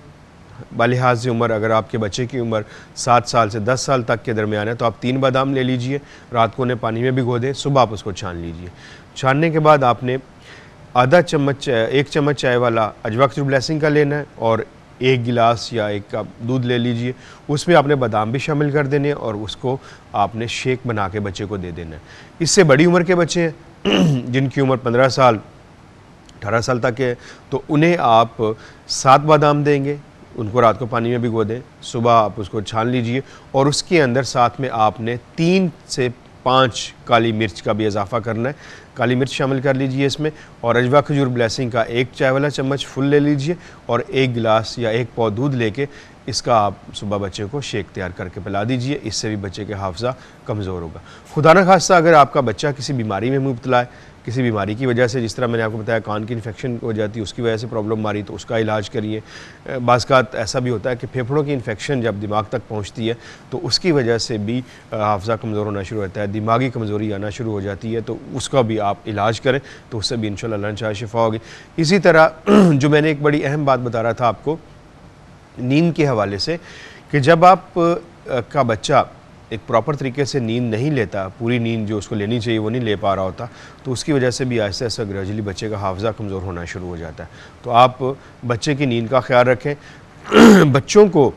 बालिहाज से उम्र, अगर आपके बच्चे की उम्र 7 साल से 10 साल तक के दरमियान है तो आप 3 बादाम ले लीजिए, रात को उन्हें पानी में भिगो दें, सुबह आप उसको छान लीजिए। छानने के बाद आपने आधा चम्मच 1 चम्मच चाय वाला अजवा खजूर ब्लेसिंग का लेना है और 1 गिलास या 1 कप दूध ले लीजिए, उसमें आपने बादाम भी शामिल कर देने और उसको आपने शेक बना के बच्चे को दे देना है। इससे बड़ी उम्र के बच्चे हैं जिनकी उम्र 15 साल 18 साल तक है, तो उन्हें आप 7 बादाम देंगे, उनको रात को पानी में भिगो दें, सुबह आप उसको छान लीजिए और उसके अंदर साथ में आपने 3 से 5 काली मिर्च का भी इजाफा करना है, काली मिर्च शामिल कर लीजिए इसमें। और अजवा खजूर ब्लेसिंग का 1 चाय वाला चम्मच फुल ले लीजिए और 1 गिलास या 1 पाव दूध लेके इसका आप सुबह बच्चे को शेक तैयार करके पिला दीजिए। इससे भी बच्चे के हाफजा कमज़ोर होगा। खुदा न खास्ता अगर आपका बच्चा किसी बीमारी में मुब्तला है, किसी बीमारी की वजह से, जिस तरह मैंने आपको बताया कान की इन्फेक्शन हो जाती है, उसकी वजह से प्रॉब्लम मारी, तो उसका इलाज करिए। बाज़ ऐसा भी होता है कि फेफड़ों की इन्फेक्शन जब दिमाग तक पहुंचती है तो उसकी वजह से भी हाफजा कमज़ोर होना शुरू होता है, दिमागी कमज़ोरी आना शुरू हो जाती है, तो उसका भी आप इलाज करें तो उससे भी इंशाअल्लाह अल्लाह चाहे शिफा होगी। इसी तरह जो मैंने एक बड़ी अहम बात बता रहा था आपको नींद के हवाले से, कि जब आप का बच्चा एक प्रॉपर तरीके से नींद नहीं लेता, पूरी नींद जो उसको लेनी चाहिए वो नहीं ले पा रहा होता, तो उसकी वजह से भी आहिस्ता आहिस्ता ग्रेजुअली बच्चे का हाफजा कमज़ोर होना शुरू हो जाता है। तो आप बच्चे की नींद का ख्याल रखें। बच्चों को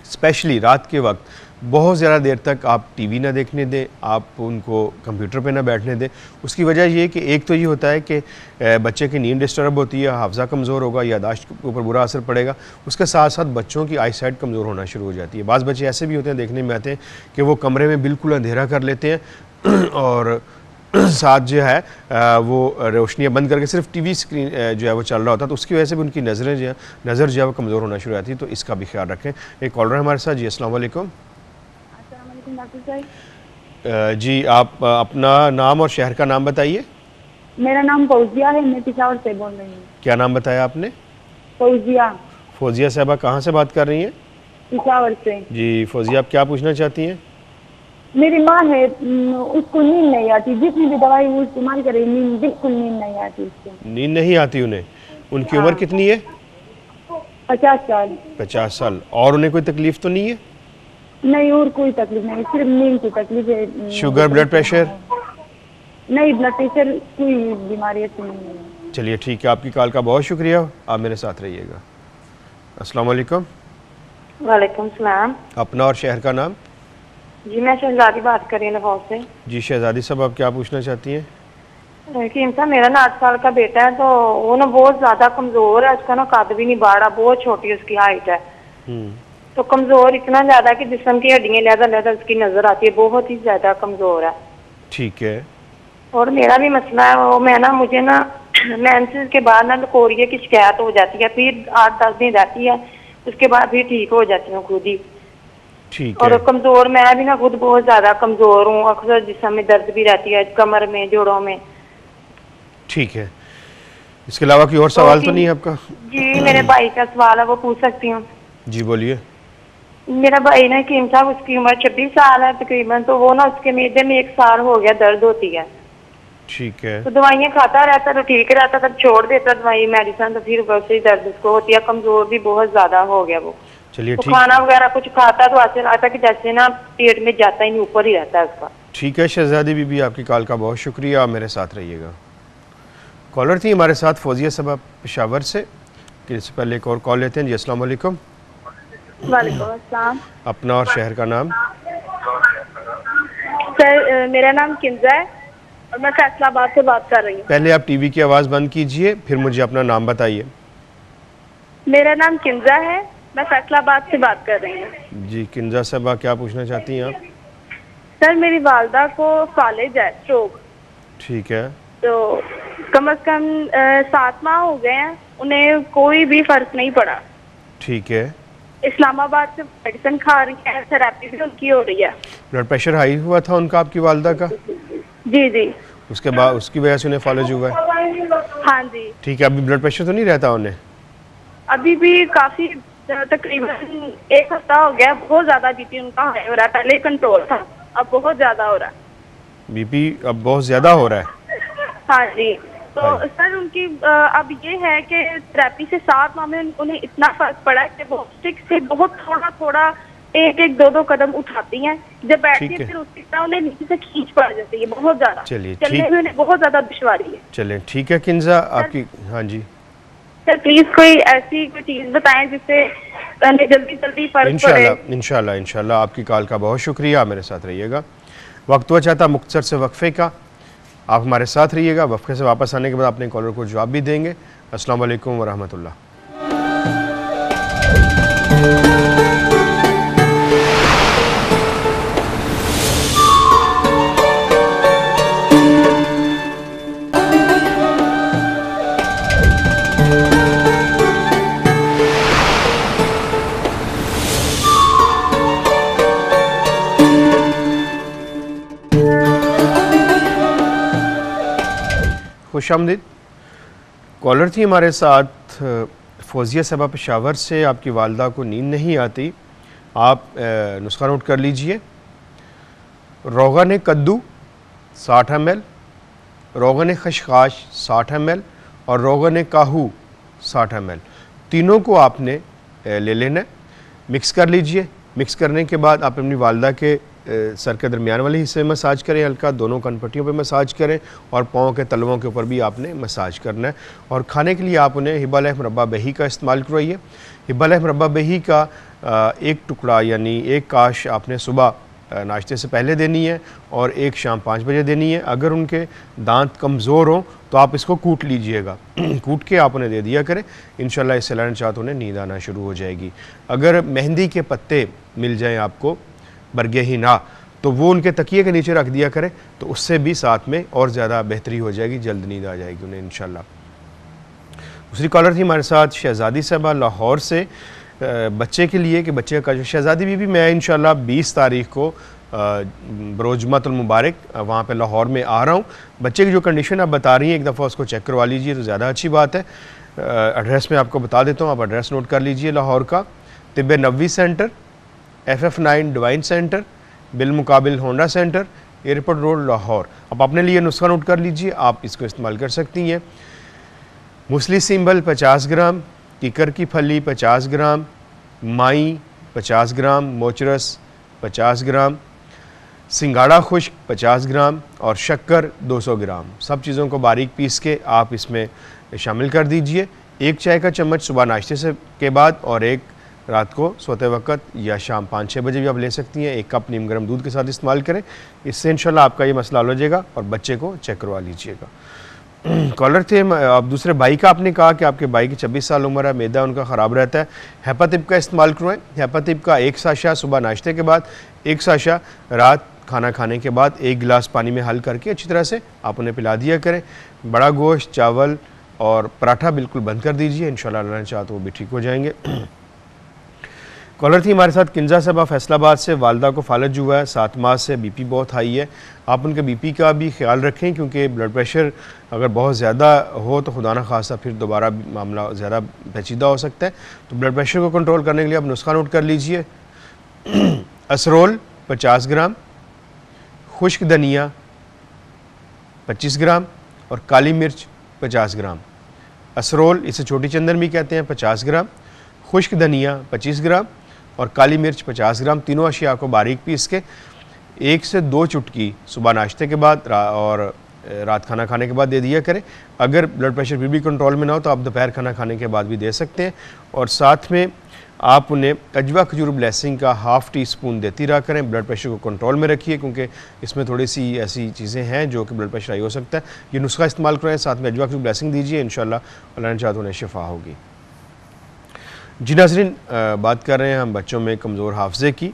स्पेशली रात के वक्त बहुत ज़्यादा देर तक आप टीवी ना देखने दें, आप उनको कंप्यूटर पे ना बैठने दें। उसकी वजह ये कि एक तो ये होता है कि बच्चे की नींद डिस्टर्ब होती है, हाफजा कमज़ोर होगा, यादाश्त के ऊपर बुरा असर पड़ेगा। उसके साथ साथ बच्चों की आई साइट कमज़ोर होना शुरू हो जाती है। बाज़ बच्चे ऐसे भी होते हैं, देखने में आते हैं कि वो कमरे में बिल्कुल अंधेरा कर लेते हैं और साथ जो है वो रोशनियाँ बंद करके सिर्फ टीवी स्क्रीन जो है वो चल रहा होता है, तो उसकी वजह से भी उनकी नज़र जो है वो कमज़ोर होना शुरू हो जाती है। तो इसका भी ख्याल रखें। एक कॉलर है हमारे साथ। जी अस्सलाम वालेकुम। जी आप अपना नाम और शहर का नाम बताइए। मेरा नाम फौजिया है, मैं पिशावर से बोल रही हूँ। क्या नाम बताया आपने? फौजिया। फौजिया साहबा कहाँ से बात कर रही हैं? पिशावर से। जी फौजिया, आप क्या पूछना चाहती हैं? मेरी माँ है, उसको नींद नहीं आती, जितनी भी दवाई वो इस्तेमाल करे नींद बिल्कुल नींद नहीं आती उसको। नींद नहीं आती उन्हें? उनकी उम्र कितनी है? 50 साल। 50 साल। और उन्हें कोई तकलीफ तो नहीं है? नहीं, और कोई तकलीफ नहीं, सिर्फ नींद की तकलीफ है। Sugar, blood pressure? नहीं, ब्लड प्रेशर कोई बीमारी ऐसी नहीं है। चलिए ठीक है, आपकी कॉल का बहुत शुक्रिया, आप मेरे साथ रहिएगा। अस्सलाम वालेकुम। वालेकुम सलाम। अपना और शहर का नाम? जी मैं शहजादी बात कर रही हूँ लाहौर से। जी शहजादी साहब, आप क्या पूछना चाहती हैं? कीम साहब, मेरा ना 8 साल का बेटा है, तो वो ना बहुत ज्यादा कमजोर है, उसका ना कद भी नहीं बढ़ा, बहुत छोटी उसकी हाइट है, तो कमजोर इतना ज्यादा कि जिस्म की हड्डियां लहदा उसकी नजर आती है, बहुत ही ज्यादा कमजोर है। ठीक है। और मेरा भी मसला है, वो मैं ना मुझे ना मेंसेस के बाद ना लकोरिया की शिकायत हो जाती है, फिर 8-10 दिन रहती है, उसके बाद फिर ठीक हो जाती हूँ खुद ही। ठीक और है। कमजोर मैं भी ना खुद बहुत ज्यादा कमजोर हूँ, अक्सर जिस्म में दर्द भी रहती है, कमर में, जोड़ों में। ठीक है, इसके अलावा कोई और सवाल तो नहीं है आपका? जी मेरे भाई का सवाल है, वो पूछ सकती हूँ? जी बोलिए। मेरा भाई ना कीम साहब, उसकी उम्र 26 साल है तकरीबन, तो वो ना उसके मैदे में 1 साल हो गया दर्द होती है। ठीक है। तो दवाइयाँ खाता रहता तो ठीक रहता, तब छोड़ देता दवाई मेडिसिन, तो फिर वैसे ही दर्द उसको होती है, कमजोर भी बहुत ज्यादा हो गया वो। चलिए तो ठीक। खाना वगैरह कुछ खाता तो ऐसे लगता कि जैसे ना पेट में जाता ही नहीं, ऊपर ही रहता है उसका। ठीक है शहजादी बीबी, आपकी कॉल का बहुत शुक्रिया, आप मेरे साथ रहिएगा। कॉलर थी हमारे साथ फौजिया साहब पेशावर से, कि इससे पहले एक और कॉल लेते हैं। जी अस्सलाम वालेकुम। वालेकुम अस्सलाम। अपना और शहर का नाम? सर मेरा नाम किंजा है और मैं फैसलाबाद से बात कर रही हूँ। पहले आप टीवी की आवाज़ बंद कीजिए, फिर मुझे अपना नाम बताइए। मेरा नाम किंजा है, मैं फैसलाबाद से बात कर रही हूँ। जी किंजा साहबा, क्या पूछना चाहती हैं आप? सर मेरी वालदा को फालिज है, स्ट्रोक। ठीक है। तो कम से कम 7 माह हो गए हैं, उन्हें कोई भी फर्क नहीं पड़ा। ठीक है। इस्लामाबाद से मेडिसिन खा रही है, थेरेपी भी उनकी हो रही है। ब्लड प्रेशर हाई हुआ था उनका, आपकी वालदा का? जी जी। उसके बाद उसकी वजह से उन्हें फॉलोज हुआ है? हाँ जी। ठीक है। अभी ब्लड प्रेशर तो नहीं रहता उन्हें? अभी भी काफी तकरीबन 1 हफ्ता हो गया, बहुत ज्यादा बीपी उनका हाई हो रहा है। पहले कंट्रोल था, अब बहुत ज्यादा हो रहा है। बीपी अब बहुत ज़्यादा हो रहा है? हाँ जी। तो सर उनकी अब ये है कि थेरेपी से 7 माह में उन्हें इतना फर्क पड़ा है कि वो स्टिक से बहुत थोड़ा थोड़ा 1-1, 2-2 कदम उठाती हैं। जब बैठती है फिर उसकी तरह उन्हें नीचे से खींच पड़ जाती है बहुत ज्यादा। चलिए चलने में उन्हें बहुत ज्यादा दुश्वारी है। चलें ठीक है किंजा, आपकी हाँ जी सर प्लीज कोई ऐसी कोई चीज बताएं जिससे जल्दी जल्दी फर्क पड़े। इंशाल्लाह आपकी कॉल का बहुत शुक्रिया, आप मेरे साथ रहिएगा। वक्त हुआ चाहता मुख्तसर से वक्फे का, आप हमारे साथ रहिएगा। वक्फे से वापस आने के बाद अपने कॉलर को जवाब भी देंगे। अस्सलाम वालेकुम वरहमतुल्लाह। खुशामदीद। कॉलर थी हमारे साथ फौजिया साहबा पेशावर से। आपकी वालदा को नींद नहीं आती, आप नुस्खा नोट कर लीजिए। रोगन कद्दू 60 ml, रोगन खशखाश 60 ml और रोगन काहू 60 ml, तीनों को आपने ले लेना है। मिक्स कर लीजिए। मिक्स करने के बाद आप अपनी वालदा के सर के दरमियान वाले हिस्से में मसाज करें, हल्का दोनों कनपट्टियों पे मसाज करें और पाँव के तलवों के ऊपर भी आपने मसाज करना है। और खाने के लिए आप उन्हें हिब्बा लह मुरब्बा बही का इस्तेमाल करवाइए। हिब्बा लह मुरब्बा बही का 1 टुकड़ा यानी 1 काश आपने सुबह नाश्ते से पहले देनी है और 1 शाम 5 बजे देनी है। अगर उनके दांत कमज़ोर हों तो आप इसको कूट लीजिएगा। कूट के आप उन्हें दे दिया करें, इंशाल्लाह इससे लड़न चाहत उन्हें नींद आना शुरू हो जाएगी। अगर मेहंदी के पत्ते मिल जाएँ आपको, बरगे ही ना, तो वो उनके तकिए के नीचे रख दिया करें, तो उससे भी साथ में और ज़्यादा बेहतरी हो जाएगी, जल्द नींद आ जाएगी उन्हें इंशाल्लाह। दूसरी कॉलर थी हमारे साथ शहज़ादी साहबा लाहौर से, बच्चे के लिए कि बच्चे का जो शहज़ादी बीबी, मैं इंशाल्लाह 20 तारीख को बरोजमतुल मुबारक वहाँ पे लाहौर में आ रहा हूँ। बच्चे की जो कंडीशन आप बता रही हैं, एक दफ़ा उसको चेक करवा लीजिए तो ज़्यादा अच्छी बात है। एड्रेस मैं आपको बता देता हूँ, आप एड्रेस नोट कर लीजिए। लाहौर का Tibb Nabvi centre, FF9 divine centre, बिलमुकाबिल Honda centre, airport road Lahore. अब अपने लिए नुस्खा नोट कर लीजिए, आप इसको इस्तेमाल कर सकती हैं। मूसली सिंबल 50 ग्राम, कीकर की फली 50 ग्राम, माई 50 ग्राम, मोचरस 50 ग्राम, सिंगाड़ा खुश्क 50 ग्राम और शक्कर 200 ग्राम। सब चीज़ों को बारीक पीस के आप इसमें शामिल कर दीजिए। 1 चाय का चम्मच सुबह नाश्ते से के बाद और 1 रात को सोते वक्त या शाम 5-6 बजे भी आप ले सकती हैं। 1 कप नीम गर्म दूध के साथ इस्तेमाल करें, इससे इंशाल्लाह आपका ये मसला हल हो जाएगा। और बच्चे को चेक करवा लीजिएगा। कॉलर थे अब दूसरे भाई का, आपने कहा कि आपके भाई की 26 साल उम्र है, मैदा उनका ख़राब रहता है। हेपातिप का इस्तेमाल करवाएं। हेपातिप का 1 साशा सुबह नाश्ते के बाद, 1 साशा रात खाना खाने के बाद 1 गिलास पानी में हल करके अच्छी तरह से आप उन्हें पिला दिया करें। बड़ा गोश्त, चावल और पराठा बिल्कुल बंद कर दीजिए, इंशाल्लाह अल्लाह ने चाहा तो वो भी ठीक हो जाएंगे। कॉलर थी हमारे साथ किंजा साहबा फैसलाबाद से, वालदा को फालज हुआ है, 7 माह से बीपी बहुत हाई है। आप उनके बीपी का भी ख्याल रखें, क्योंकि ब्लड प्रेशर अगर बहुत ज़्यादा हो तो खुदा न खासा फिर दोबारा मामला ज़्यादा पेचीदा हो सकता है। तो ब्लड प्रेशर को कंट्रोल करने के लिए आप नुस्खा नोट कर लीजिए। असरोल 50 ग्राम, खुश्क धनिया 25 ग्राम और काली मिर्च 50 ग्राम। असरोल इसे छोटी चंदन भी कहते हैं, 50 ग्राम, खुश्क धनिया 25 ग्राम और काली मिर्च 50 ग्राम। तीनों अशिया को बारीक पीस के 1 से 2 चुटकी सुबह नाश्ते के बाद और रात खाना खाने के बाद दे दिया करें। अगर ब्लड प्रेशर फिर भी कंट्रोल में ना हो तो आप दोपहर खाना खाने के बाद भी दे सकते हैं। और साथ में आप उन्हें अजवा खजूर ब्लेसिंग का ½ टीस्पून देती रहा करें। ब्लड प्रेशर को कंट्रोल में रखिए, क्योंकि इसमें थोड़ी सी ऐसी चीज़ें हैं जो कि ब्लड प्रेशर हाई हो सकता है। ये नुस्खा इस्तेमाल करें, साथ में अजवा खजूर ब्लेसिंग दीजिए, इंशाल्लाह अल्लाह ने चाहा तो उन्हें शिफा होगी। जी नाज़रीन, बात कर रहे हैं हम बच्चों में कमज़ोर हाफ़ज़े की।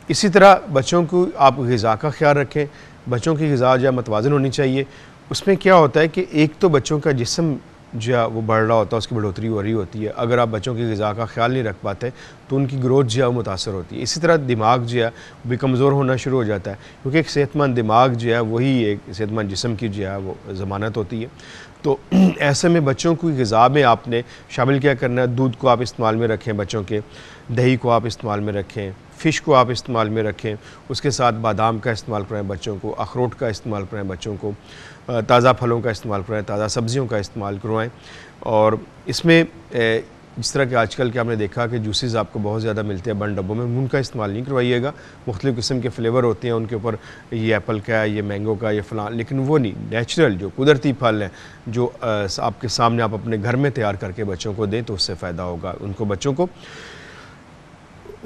इसी तरह बच्चों को आप ग़िज़ा का ख्याल रखें। बच्चों की ग़िज़ा जो है मतवाज़न होनी चाहिए। उसमें क्या होता है कि एक तो बच्चों का जिस्म जो है वो बढ़ रहा होता है, उसकी बढ़ोतरी हो रही होती है। अगर आप बच्चों की ग़िज़ा का ख्याल नहीं रख पाते तो उनकी ग्रोथ जो है वो मुतासर होती है। इसी तरह दिमाग जो है वो भी कमज़ोर होना शुरू हो जाता है, क्योंकि एक सेहतमंद दिमाग जो है वही एक सेहतमंद जिस्म की जो है वो ज़मानत होती है। तो ऐसे में बच्चों की ग़िज़ा में आपने शामिल क्या करना है, दूध को आप इस्तेमाल में रखें बच्चों के, दही को आप इस्तेमाल में रखें, फ़िश को आप इस्तेमाल में रखें, उसके साथ बादाम का इस्तेमाल करें बच्चों को, अखरोट का इस्तेमाल करें बच्चों को, ताज़ा फलों का इस्तेमाल करें, ताज़ा सब्ज़ियों का इस्तेमाल करवाएँ। और इसमें जिस तरह के आजकल के आपने देखा कि जूसेस आपको बहुत ज़्यादा मिलते हैं बंद डब्बों में, उनका इस्तेमाल नहीं करवाइएगा। मुख्तलिफ़ किस्म के फ्लेवर होते हैं उनके ऊपर, ये एप्पल का है, ये मैंगो का, ये फ़लाँ, लेकिन वो नहीं, नेचुरल जो कुदरती फल हैं जो आपके सामने आप अपने घर में तैयार करके बच्चों को दें तो उससे फ़ायदा होगा उनको बच्चों को।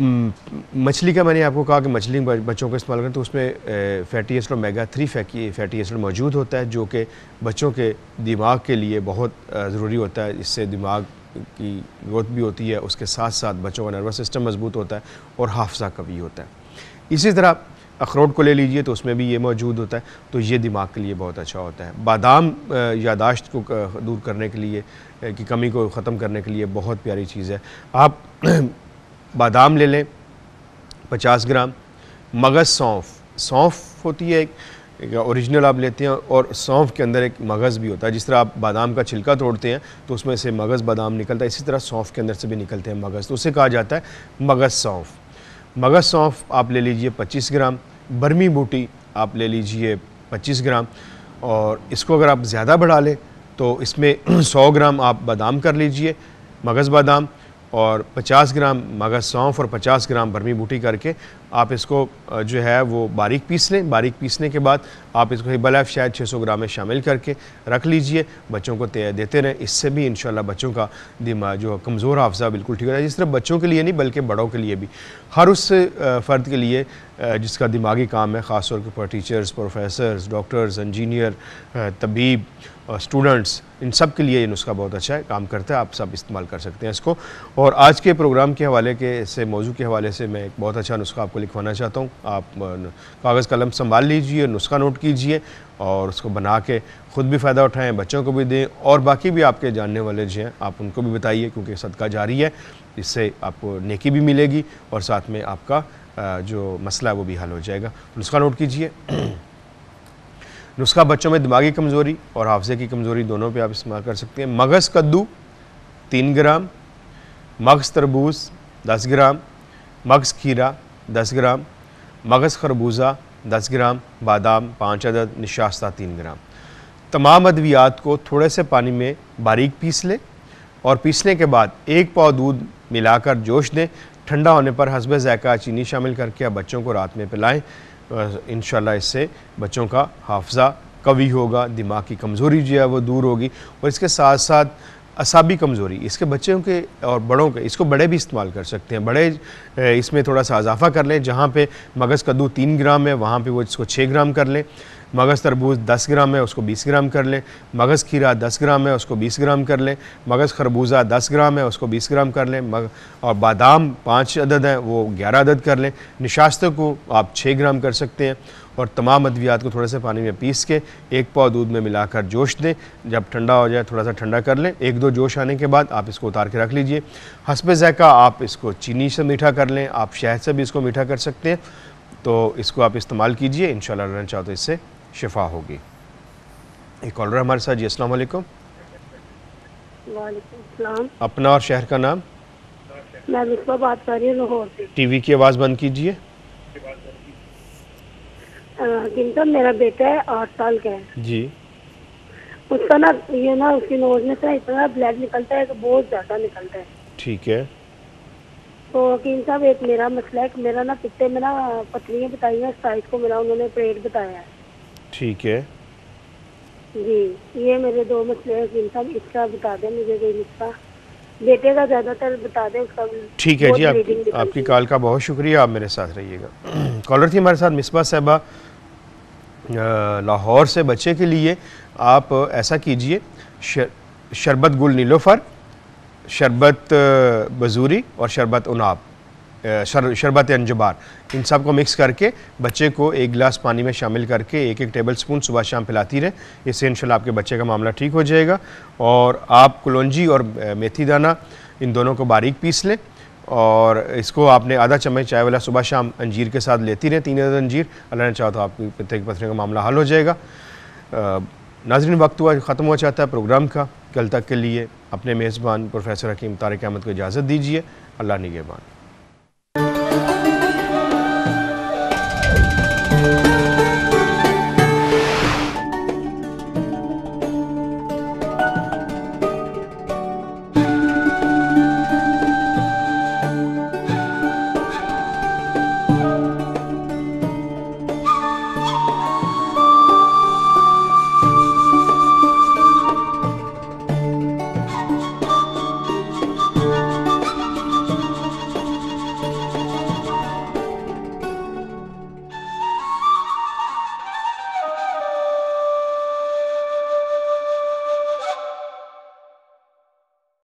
मछली का मैंने आपको कहा कि मछली बच्चों को इस्तेमाल करें तो उसमें फ़ैटी एसिड ओमेगा 3 फ़ैटी एसिड मौजूद होता है जो कि बच्चों के दिमाग के लिए बहुत ज़रूरी होता है। इससे दिमाग की ग्रोथ भी होती है, उसके साथ साथ बच्चों का नर्वस सिस्टम मजबूत होता है और हाफ़ज़ा कवी होता है। इसी तरह अखरोट को ले लीजिए तो उसमें भी ये मौजूद होता है, तो ये दिमाग के लिए बहुत अच्छा होता है। बादाम यादाश्त को दूर करने के लिए, की कमी को ख़त्म करने के लिए बहुत प्यारी चीज़ है। आप बादाम ले लें 50 ग्राम, मगज़ सौंफ होती है एक ओरिजिनल आप लेते हैं, और सौंफ के अंदर एक मगज़ भी होता है। जिस तरह आप बादाम का छिलका तोड़ते हैं तो उसमें से मगज़ बादाम निकलता है, इसी तरह सौंफ के अंदर से भी निकलते हैं मगज़, तो उसे कहा जाता है मगज़ सौंफ आप ले लीजिए 25 ग्राम, बर्मी बूटी आप ले लीजिए 25 ग्राम, और इसको अगर आप ज़्यादा बढ़ा लें तो इसमें 100 ग्राम आप बादाम कर लीजिए, मगज़ बादाम, और 50 ग्राम मगज़ सौंफ और 50 ग्राम बर्मी बूटी करके आप इसको जो है वो बारीक पीस लें। बारीक पीसने के बाद आप इसको हिबलाफ शायद 600 ग्राम में शामिल करके रख लीजिए, बच्चों को देते रहें। इससे भी इंशाल्लाह बच्चों का दिमाग जो कमज़ोर हाफ़ज़ा बिल्कुल ठीक हो जाए। जिस तरह बच्चों के लिए नहीं बल्कि बड़ों के लिए भी, हर उस फ़र्द के लिए जिसका दिमागी काम है, ख़ास तौर पर टीचर्स, प्रोफेसर्स, डॉक्टर्स, इंजीनियर, तबीब, स्टूडेंट्स, इन सब के लिए ये नुस्खा बहुत अच्छा है, काम करता है। आप सब इस्तेमाल कर सकते हैं इसको। और आज के प्रोग्राम के हवाले से मौजू के हवाले से मैं एक बहुत अच्छा नुस्खा आपको लिखवाना चाहता हूँ। आप कागज़ कलम संभाल लीजिए, नुस्खा नोट कीजिए और उसको बना के ख़ुद भी फ़ायदा उठाएँ, बच्चों को भी दें, और बाकी भी आपके जानने वाले जो हैं आप उनको भी बताइए, क्योंकि सदका जारी है, इससे आपको नेकी भी मिलेगी और साथ में आपका जो मसला है वो भी हल हो जाएगा। नुस्खा नोट कीजिए। नुस्खा बच्चों में दिमागी कमज़ोरी और हाफ़ज़े की कमज़ोरी दोनों पे आप इस्तेमाल कर सकते हैं। मगज़ कद्दू 3 ग्राम, मगज़ तरबूज 10 ग्राम, मगज़ खीरा 10 ग्राम, मगज़ खरबूजा 10 ग्राम, बादाम 5 अदद, निशास्ता 3 ग्राम। तमाम अद्वियात को थोड़े से पानी में बारीक पीस लें और पीसने के बाद 1 पाव दूध मिलाकर जोश दें। ठंडा होने पर हस्बे ज़ायक़ा चीनी शामिल करके आप बच्चों को रात में पिलाएं। इंशाल्लाह इससे बच्चों का हाफ़ज़ा कवी होगा, दिमाग की कमज़ोरी जो है वो दूर होगी, और इसके साथ साथ असाबी कमज़ोरी, इसके बच्चों के और बड़ों के, इसको बड़े भी इस्तेमाल कर सकते हैं। बड़े इसमें थोड़ा सा इजाफ़ा कर लें, जहाँ पे मगज़ कद्दू 3 ग्राम है वहाँ पे वो इसको 6 ग्राम कर लें। मगज़ तरबूज 10 ग्राम है उसको 20 ग्राम कर लें। मगज़ खीरा 10 ग्राम है उसको 20 ग्राम कर लें। मगज़ खरबूजा 10 ग्राम है उसको 20 ग्राम कर लें। और बादाम 5 अदद हैं वो 11 अदद कर लें। निशास्ते को आप 6 ग्राम कर सकते हैं। और तमाम अद्वियात को थोड़े से पानी में पीस के 1 पाव दूध में मिलाकर जोश दें। जब ठंडा हो जाए थोड़ा सा ठंडा कर लें। 1-2 जोश आने के बाद आप इसको उतार के रख लीजिए। हस्बे ज़ायक़ा आप इसको चीनी से मीठा कर लें, आप शहद से भी इसको मीठा कर सकते हैं। तो इसको आप इस्तेमाल कीजिए, इंशाल्लाह रहना चाहो तो इससे शिफा होगी। एक कॉलर हमारे साथ जी, अस्सलाम वालेकुम। वालेकुम सलाम। अपना और शहर का नाम? मैं मिसबा बात कर रही हूँ लाहौर से। टीवी की आवाज़ बंद कीजिए। किंतु मेरा बेटा है 8 साल का है जी। उसका ना ये ना उसकी नोज में से इतना ब्लड निकलता है कि बहुत ज़्यादा निकलता है। ठीक है। तो वकील साहब एक मेरा मसला है कि मेरा ना पित्ते में ना पथरियाँ बताई हैं, साइज को मेरा उन्होंने पेट बताया है। ठीक है जी, ये मेरे 2 मसले हैं वकील साहब, इसका बता दें मुझे कोई नुस्खा। बेटे का ज़्यादातर बता दें उसका। ठीक है जी, आपकी कॉल का बहुत शुक्रिया, आप मेरे साथ रहिएगा। कॉलर थी हमारे साथ मिसबा साहबा लाहौर से। बच्चे के लिए आप ऐसा कीजिए, शरबत गुल नीलोफर, शरबत बजूरी और शरबत उनाब, शरबत अंजबार, इन सब को मिक्स करके बच्चे को 1 गिलास पानी में शामिल करके 1-1 टेबल स्पून सुबह शाम पिलाती रहे। इससे इंशाल्लाह आपके बच्चे का मामला ठीक हो जाएगा। और आप कुलौंजी और मेथी दाना इन दोनों को बारीक पीस लें और इसको आपने आधा चम्मच चाय वाला सुबह शाम अंजीर के साथ लेती रहें, 3 अदद अंजीर। अल्लाह ने चाहा तो आपकी पित्ते की पथरी का मामला हल हो जाएगा। नाज़रीन, वक्त हुआ ख़त्म हो जाता है प्रोग्राम का। कल तक के लिए अपने मेज़बान प्रोफेसर हकीम तारिक अहमद को इजाज़त दीजिए। अल्लाह निगहबान।